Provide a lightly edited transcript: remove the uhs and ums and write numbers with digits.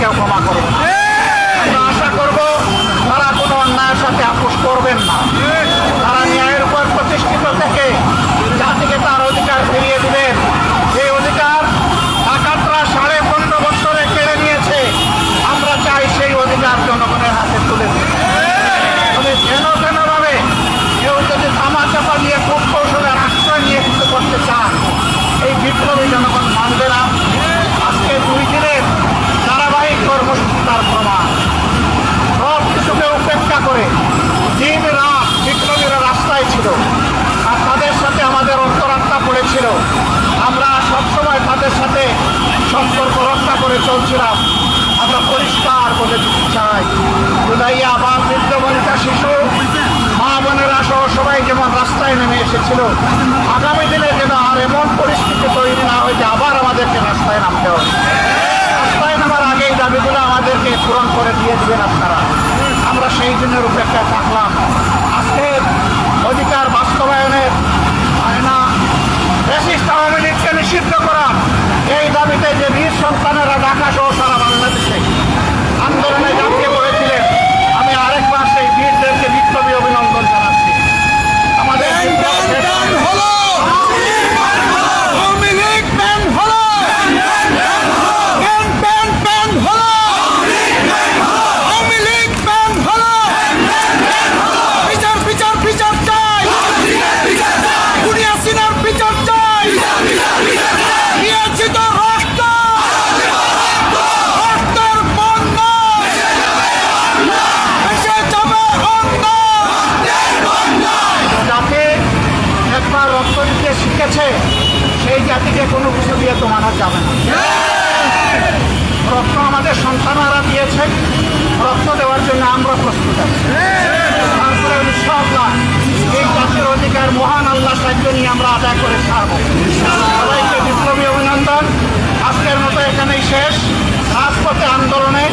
কেউ ক্ষমা করবে না। আমরা আশা করব তারা কোনো অন্যায়ের সাথে আপোষ করবেন না। তারা ন্যায়ের উপর প্রতিষ্ঠিত থেকে জাতিকে তার অধিকার ফিরিয়ে দিবেন। এই অধিকার ডাকাতরা 15.5 বছরে কেড়ে নিয়েছে। আমরা চাই সেই অধিকার জনগণের হাতে তুলে দিন। তবে ভাবে কেউ যদি ধামাচাপা দিয়ে খুব কৌশলের আশ্রয় নিয়ে কিছু করতে চান, এই বিপ্লবী জনগণ মানবে না। আজকে 2 দিনের ধারাবাহিক কর্মসূচি তার প্রমাণ। সব কিছুকে উপেক্ষা করে দিন রাত বিপ্লবীরা রাস্তায় ছিল, আর তাদের সাথে আমাদের অন্তরাত্মা পড়েছিল। আমরা সবসময় তাদের সাথে সম্পর্ক রক্ষা করে চলছিলাম। আমরা পরিষ্কার বলে দিতে চাই, জুলাইয়া আবার বৃদ্ধ বনিতা শিশু মা বোনেরা সহ সবাই যেমন রাস্তায় নেমে এসেছিল, আগামী দিনে যেন আর এমন পরিস্থিতি তৈরি না হয় যে আবার আমাদেরকে রাস্তায় নামতে হবে। রাস্তায় নামার আগে এই দাবিগুলো আমাদেরকে পূরণ করে দিয়ে দেবেন আপনারা। আমরা সেই দিনের উপেক্ষায় থাকলাম। আজকে অধিকার বাস্তবায়নের আয়না ফ্যাসিস্ট আওয়ামী লীগকে নিষিদ্ধ করা, এই দাবিতে যে বীর সন্তানেরা ঢাকা সহ সারা বাংলাদেশে আন্দোলনে ঝাঁপিয়ে পড়েছিলেন, আমি আরেকবার সেই বীরদেরকে বিপ্লবী অভিনন্দন জানাচ্ছি। আমাদের শিখেছে সেই জাতিকে কোনো কিছু দিয়ে তো মানা যাবে না। রক্ত আমাদের সন্তানরা দিয়েছে, রক্ত দেওয়ার জন্য আমরা প্রস্তুত আছি। তারপরে ইনশাআল্লাহ এই জাতির অধিকার মহান আল্লাহ সাহায্য নিয়ে আমরা আদায় করে ছাড়ব। সবাইকে বিপ্লবী অভিনন্দন। আজকের মতো এখানেই শেষ। রাজপথে আন্দোলনে